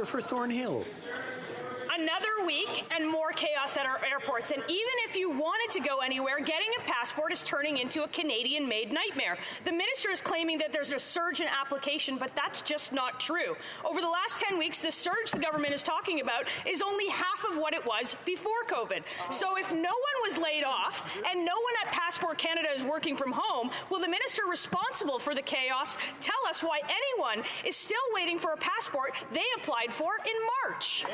For Thornhill. Another week and more chaos at our airports. And even if you wanted to go anywhere, getting a passport is turning into a Canadian-made nightmare. The minister is claiming that there's a surge in application, but that's just not true. Over the last 10 weeks, the surge the government is talking about is only half of what it was before COVID. So if no one was laid off and no one at Passport Canada is working from home, will the minister responsible for the chaos tell us why anyone is still waiting for a passport they applied for in March?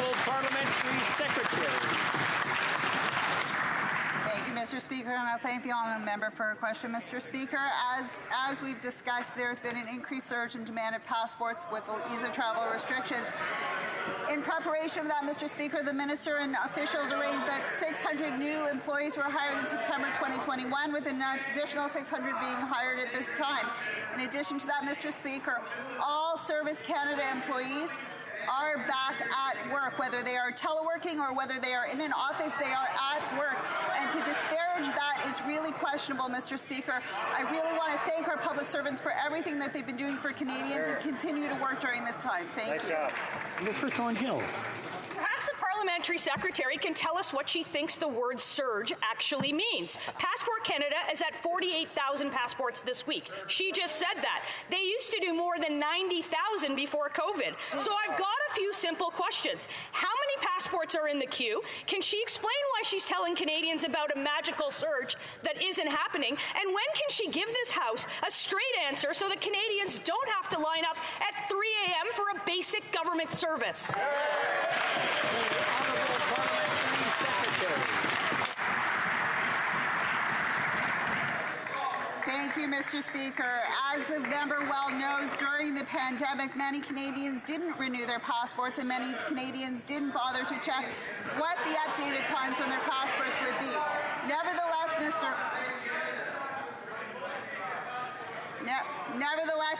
Parliamentary Secretary. Thank you, Mr. Speaker, and I thank the honourable member for her question, Mr. Speaker. As we've discussed, there has been an increased surge in demand of passports with the ease of travel restrictions. In preparation for that, Mr. Speaker, the minister and officials arranged that 600 new employees were hired in September 2021, with an additional 600 being hired at this time. In addition to that, Mr. Speaker, all Service Canada employees are back at work, whether they are teleworking or whether they are in an office, they are at work. And to disparage that is really questionable, Mr. Speaker. I really want to thank our public servants for everything that they've been doing for Canadians and continue to work during this time. Thank you. For Thornhill. Perhaps the parliamentary secretary can tell us what she thinks the word surge actually means. Passport Canada is at 48,000 passports this week. She just said that. They used to do more than 90,000 before COVID. So I've got a few simple questions. How many passports are in the queue? Can she explain why she's telling Canadians about a magical surge that isn't happening? And when can she give this House a straight answer so that Canadians don't have to line up at 3 a.m. for a basic government service? Honourable Parliamentary Secretary. Thank you, Mr. Speaker. As the member well knows, during the pandemic, many Canadians didn't renew their passports and many Canadians didn't bother to check what the updated times when their passports would be. Nevertheless,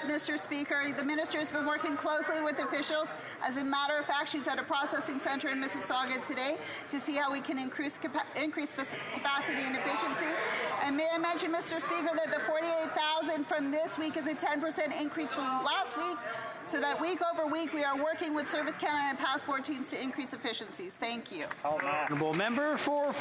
Mr. Speaker, the minister has been working closely with officials. As a matter of fact, she's at a processing centre in Mississauga today to see how we can increase capacity and efficiency. And may I mention, Mr. Speaker, that the 48,000 from this week is a 10% increase from last week, so that week over week we are working with Service Canada and passport teams to increase efficiencies. Thank you. Honourable member for